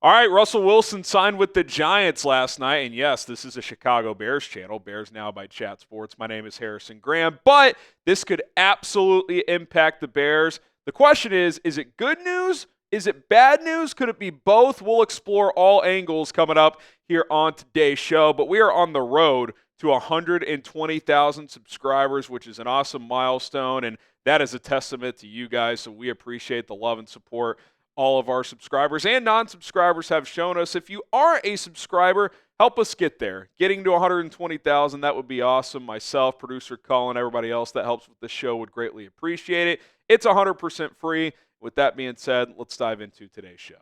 All right, Russell Wilson signed with the Giants last night. And yes, this is a Chicago Bears channel. Bears Now by Chat Sports. My name is Harrison Graham. But this could absolutely impact the Bears. The question is it good news? Is it bad news? Could it be both? We'll explore all angles coming up here on today's show. But we are on the road to 120,000 subscribers, which is an awesome milestone. And that is a testament to you guys. So we appreciate the love and support all of our subscribers and non-subscribers have shown us. If you are a subscriber, help us get there. Getting to 120,000, that would be awesome. Myself, producer Colin, everybody else that helps with the show would greatly appreciate it. It's 100% free. With that being said, let's dive into today's show.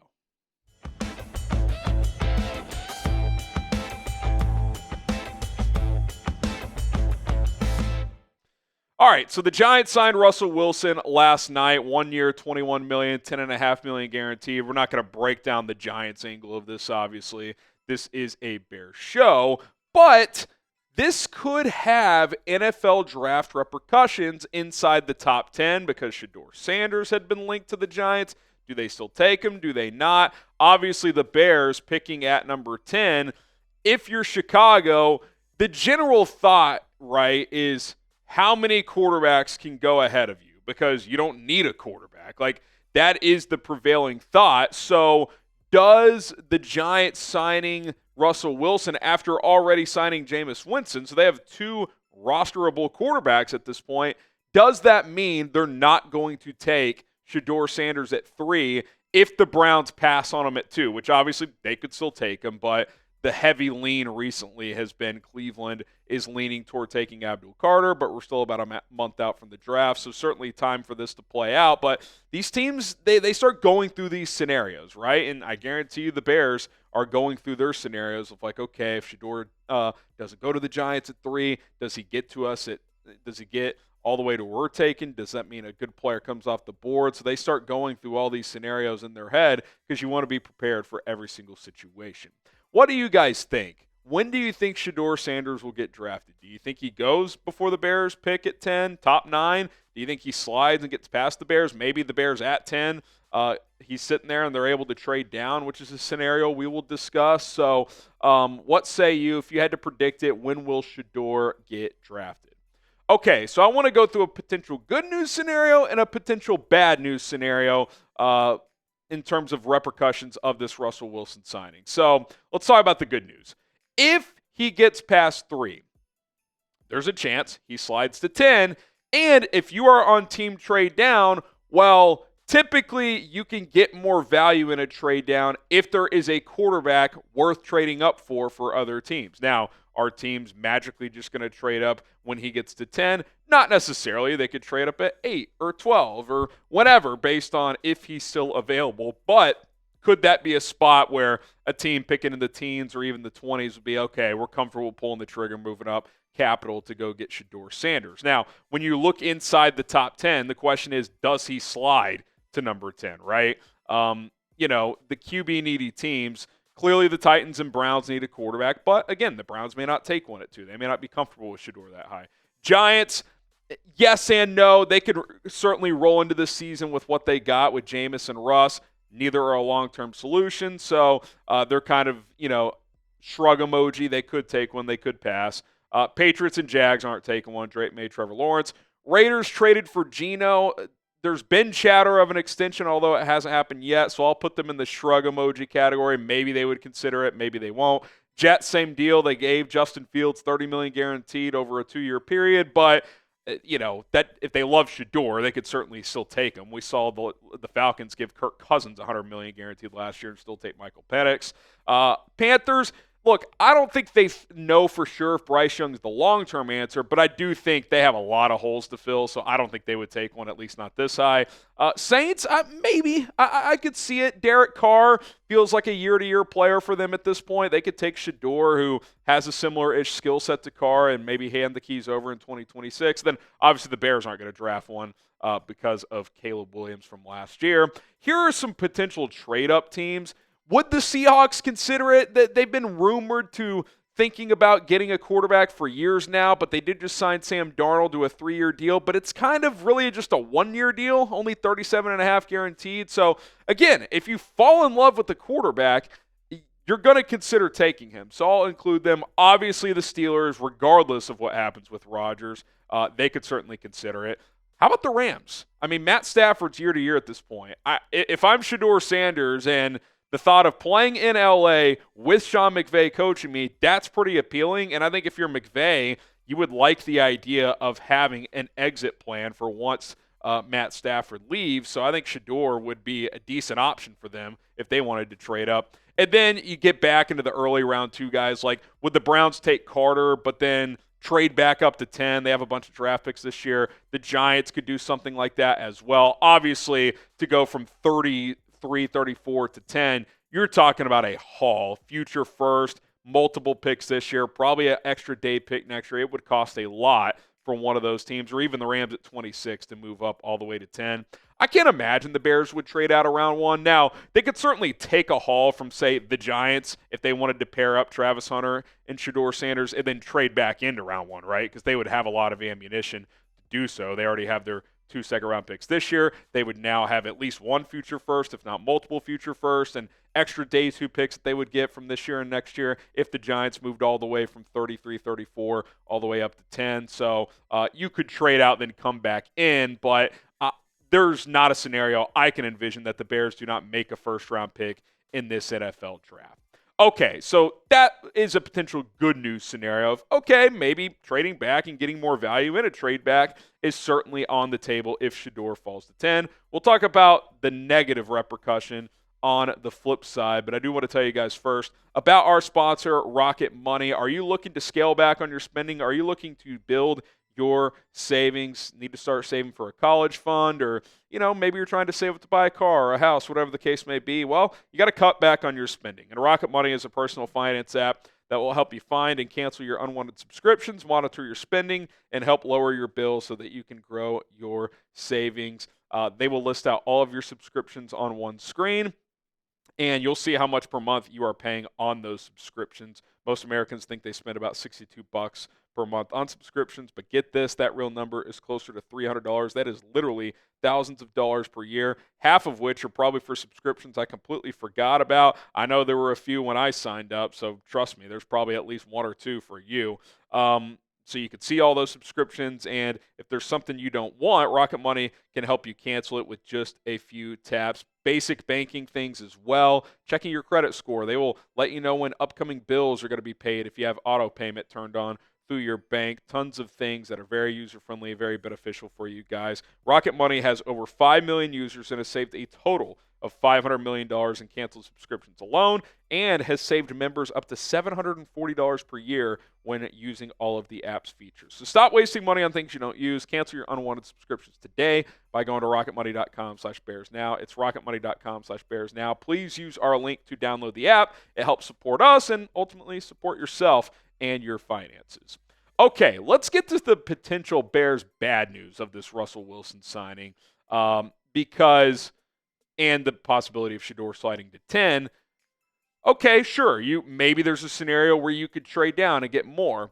All right, so the Giants signed Russell Wilson last night, 1 year, $21 million, $10.5 million guaranteed. We're not going to break down the Giants angle of this, obviously. This is a Bears show, but this could have NFL draft repercussions inside the top 10 because Shedeur Sanders had been linked to the Giants. Do they still take him? Do they not? Obviously, the Bears picking at number 10. If you're Chicago, the general thought, right, is how many quarterbacks can go ahead of you because you don't need a quarterback. Like, that is the prevailing thought. So does the Giants signing Russell Wilson after already signing Jameis Winston, so they have two rosterable quarterbacks at this point, does that mean they're not going to take Shedeur Sanders at 3 if the Browns pass on him at 2, which obviously they could still take him, but the heavy lean recently has been Cleveland is leaning toward taking Abdul Carter, but we're still about a month out from the draft, so certainly time for this to play out. But these teams, they start going through these scenarios, right? And I guarantee you the Bears are going through their scenarios of like, okay, if Shedeur doesn't go to the Giants at 3, does he get to us does he get all the way to where we're taking? Does that mean a good player comes off the board? So they start going through all these scenarios in their head because you want to be prepared for every single situation. What do you guys think? When do you think Shedeur Sanders will get drafted? Do you think he goes before the Bears pick at 10, top 9? Do you think he slides and gets past the Bears? Maybe the Bears at 10. He's sitting there and they're able to trade down, which is a scenario we will discuss. So what say you? If you had to predict it, when will Shedeur get drafted? Okay, so I want to go through a potential good news scenario and a potential bad news scenario in terms of repercussions of this Russell Wilson signing. So let's talk about the good news. If he gets past 3, there's a chance he slides to 10. And if you are on team trade down, well, typically you can get more value in a trade down if there is a quarterback worth trading up for other teams. Now, are teams magically just going to trade up when he gets to 10? Not necessarily. They could trade up at 8 or 12 or whatever based on if he's still available. But could that be a spot where a team picking in the teens or even the 20s would be, okay, we're comfortable pulling the trigger, moving up capital to go get Shedeur Sanders? Now, when you look inside the top 10, the question is, does he slide to number 10, right? The QB-needy teams, clearly the Titans and Browns need a quarterback, but again, the Browns may not take one at 2. They may not be comfortable with Shedeur that high. Giants, yes and no. They could certainly roll into this season with what they got with Jameis and Russ. Neither are a long-term solution, so they're kind of, shrug emoji. They could take one. They could pass. Patriots and Jags aren't taking one. Drake May, Trevor Lawrence. Raiders traded for Geno. There's been chatter of an extension, although it hasn't happened yet, so I'll put them in the shrug emoji category. Maybe they would consider it. Maybe they won't. Jets, same deal. They gave Justin Fields $30 million guaranteed over a 2-year period, but that if they love Shedeur, they could certainly still take him. We saw the Falcons give Kirk Cousins $100 million guaranteed last year and still take Michael Penix. Panthers, look, I don't think they know for sure if Bryce Young is the long-term answer, but I do think they have a lot of holes to fill, so I don't think they would take one, at least not this high. Saints, maybe. I could see it. Derek Carr feels like a year-to-year player for them at this point. They could take Shedeur, who has a similar-ish skill set to Carr, and maybe hand the keys over in 2026. Then, obviously, the Bears aren't going to draft one because of Caleb Williams from last year. Here are some potential trade-up teams. Would the Seahawks consider it? That they've been rumored to thinking about getting a quarterback for years now, but they did just sign Sam Darnold to a 3-year deal, but it's kind of really just a 1-year deal, only $37.5 guaranteed. So again, if you fall in love with the quarterback, you're going to consider taking him. So I'll include them. Obviously, the Steelers, regardless of what happens with Rodgers, they could certainly consider it. How about the Rams? I mean, Matt Stafford's year to year at this point. If I'm Shedeur Sanders and the thought of playing in LA with Sean McVay coaching me, that's pretty appealing. And I think if you're McVay, you would like the idea of having an exit plan for once Matt Stafford leaves. So I think Shedeur would be a decent option for them if they wanted to trade up. And then you get back into the early round 2 guys. Like, would the Browns take Carter, but then trade back up to 10? They have a bunch of draft picks this year. The Giants could do something like that as well. Obviously, to go from 33, 34 to 10, you're talking about a haul. Future first, multiple picks this year, probably an extra day pick next year. It would cost a lot for one of those teams, or even the Rams at 26 to move up all the way to 10. I can't imagine the Bears would trade out around 1. Now, they could certainly take a haul from, say, the Giants if they wanted to pair up Travis Hunter and Shedeur Sanders and then trade back into round 1, right? Because they would have a lot of ammunition to do so. They already have their 2 second-round picks this year. They would now have at least 1 future first, if not multiple future first, and extra day 2 picks that they would get from this year and next year if the Giants moved all the way from 33, 34 all the way up to 10. So you could trade out then come back in, but there's not a scenario I can envision that the Bears do not make a first-round pick in this NFL draft. Okay, so that is a potential good news scenario of, okay, maybe trading back and getting more value in a trade back is certainly on the table if Shedeur falls to 10. We'll talk about the negative repercussion on the flip side, but I do want to tell you guys first about our sponsor, Rocket Money. Are you looking to scale back on your spending? Are you looking to build your savings? Need to start saving for a college fund, or maybe you're trying to save up to buy a car or a house, whatever the case may be? Well, you got to cut back on your spending, and Rocket Money is a personal finance app that will help you find and cancel your unwanted subscriptions, monitor your spending, and help lower your bills so that you can grow your savings. They will list out all of your subscriptions on one screen, and you'll see how much per month you are paying on those subscriptions. Most Americans think they spend about $62 per month on subscriptions, but get this, that real number is closer to $300. That is literally thousands of dollars per year, half of which are probably for subscriptions I completely forgot about. I know there were a few when I signed up, so trust me, there's probably at least 1 or 2 for you. So you can see all those subscriptions, and if there's something you don't want, Rocket Money can help you cancel it with just a few taps. Basic banking things as well. Checking your credit score. They will let you know when upcoming bills are going to be paid if you have auto payment turned on through your bank. Tons of things that are very user-friendly, very beneficial for you guys. Rocket Money has over 5 million users and has saved a total of $500 million in canceled subscriptions alone, and has saved members up to $740 per year when using all of the app's features. So stop wasting money on things you don't use. Cancel your unwanted subscriptions today by going to rocketmoney.com/bearsnow. It's rocketmoney.com/bearsnow. Please use our link to download the app. It helps support us and ultimately support yourself and your finances. Okay, let's get to the potential Bears bad news of this Russell Wilson signing, because and the possibility of Shedeur sliding to 10. Okay, sure, maybe there's a scenario where you could trade down and get more,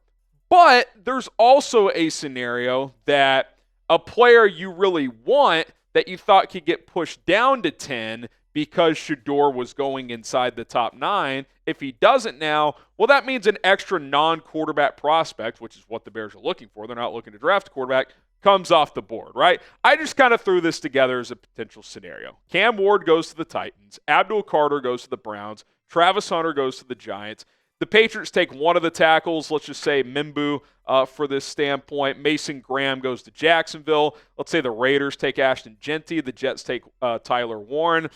but there's also a scenario that a player you really want that you thought could get pushed down to 10 because Shedeur was going inside the top 9. If he doesn't now, well, that means an extra non-quarterback prospect, which is what the Bears are looking for. They're not looking to draft a quarterback, comes off the board, right? I just kind of threw this together as a potential scenario. Cam Ward goes to the Titans. Abdul Carter goes to the Browns. Travis Hunter goes to the Giants. The Patriots take one of the tackles, let's just say Mimbu for this standpoint. Mason Graham goes to Jacksonville. Let's say the Raiders take Ashton Genty. The Jets take Tyler Warren.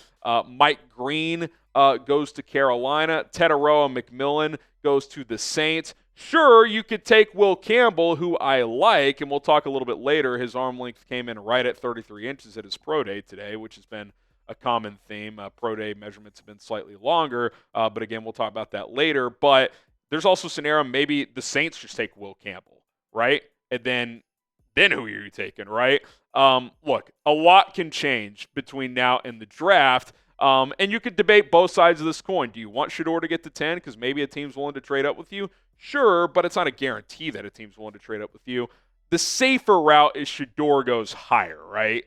Mike Green goes to Carolina. Tetaroa McMillan goes to the Saints. Sure, you could take Will Campbell, who I like, and we'll talk a little bit later. His arm length came in right at 33 inches at his pro day today, which has been a common theme. Pro day measurements have been slightly longer, but again, we'll talk about that later. But there's also a scenario maybe the Saints just take Will Campbell, right? And then who are you taking, right? Look, a lot can change between now and the draft. And you could debate both sides of this coin. Do you want Shedeur to get to 10 because maybe a team's willing to trade up with you? Sure, but it's not a guarantee that a team's willing to trade up with you. The safer route is Shedeur goes higher, right?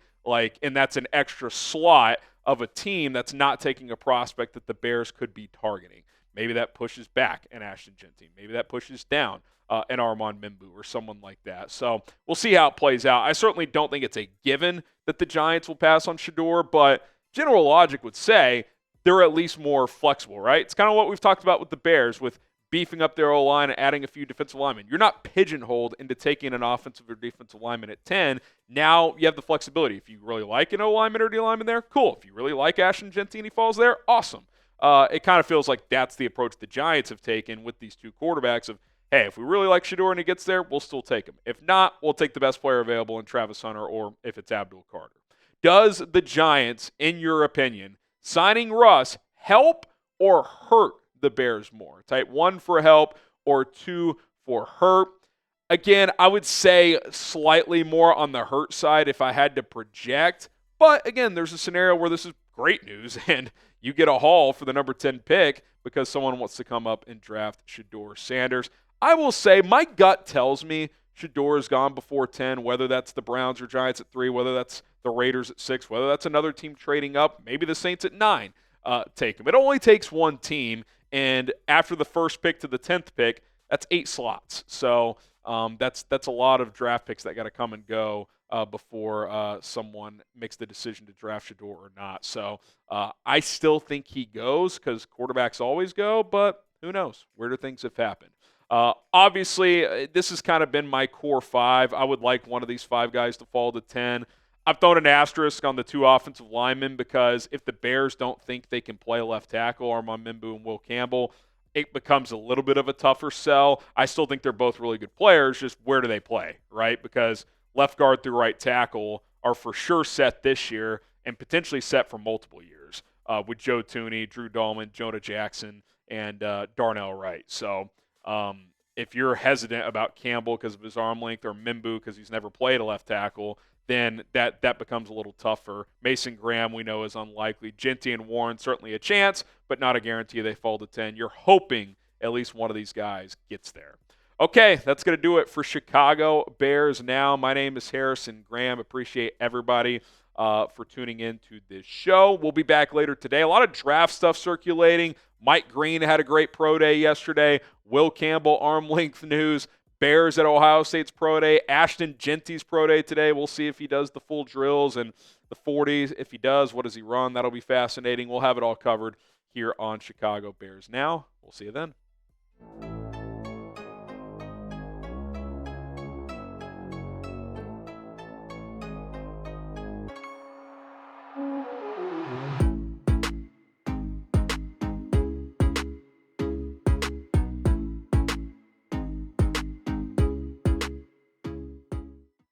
And that's an extra slot of a team that's not taking a prospect that the Bears could be targeting. Maybe that pushes back an Ashton Genty. Maybe that pushes down an Armand Mimbu or someone like that. So we'll see how it plays out. I certainly don't think it's a given that the Giants will pass on Shedeur, but general logic would say they're at least more flexible, right? It's kind of what we've talked about with the Bears with beefing up their O-line and adding a few defensive linemen. You're not pigeonholed into taking an offensive or defensive lineman at 10. Now you have the flexibility. If you really like an O-lineman or D-lineman there, cool. If you really like Ashton Genty and he falls there, awesome. It kind of feels like that's the approach the Giants have taken with these two quarterbacks of, hey, if we really like Shedeur and he gets there, we'll still take him. If not, we'll take the best player available in Travis Hunter or if it's Abdul Carter. Does the Giants, in your opinion, signing Russ help or hurt the Bears more? Type 1 for help or 2 for hurt. Again, I would say slightly more on the hurt side if I had to project. But again, there's a scenario where this is great news and you get a haul for the number 10 pick because someone wants to come up and draft Shedeur Sanders. I will say my gut tells me Shedeur is gone before 10, whether that's the Browns or Giants at 3, whether that's the Raiders at 6, whether that's another team trading up, maybe the Saints at 9 take him. It only takes one team, and after the first pick to the 10th pick, that's 8 slots. So that's a lot of draft picks that got to come and go before someone makes the decision to draft Shedeur or not. So I still think he goes because quarterbacks always go, but who knows? Weirder things have happened. Obviously, this has kind of been my core 5. I would like one of these 5 guys to fall to 10. I've thrown an asterisk on the 2 offensive linemen because if the Bears don't think they can play left tackle, Armand Mimbu and Will Campbell, it becomes a little bit of a tougher sell. I still think they're both really good players, just where do they play, right? Because left guard through right tackle are for sure set this year and potentially set for multiple years with Joe Thuney, Drew Dahlman, Jonah Jackson, and Darnell Wright. So if you're hesitant about Campbell because of his arm length or Mimbu because he's never played a left tackle, then that becomes a little tougher. Mason Graham, we know, is unlikely. Genty and Warren, certainly a chance, but not a guarantee they fall to 10. You're hoping at least one of these guys gets there. Okay, that's going to do it for Chicago Bears Now. My name is Harrison Graham. Appreciate everybody for tuning in to this show. We'll be back later today. A lot of draft stuff circulating. Mike Green had a great pro day yesterday. Will Campbell arm length news. Bears at Ohio State's pro day. Ashton Genty's pro day today. We'll see if he does the full drills and the 40s. If he does, what does he run? That'll be fascinating. We'll have it all covered here on Chicago Bears Now. We'll see you then.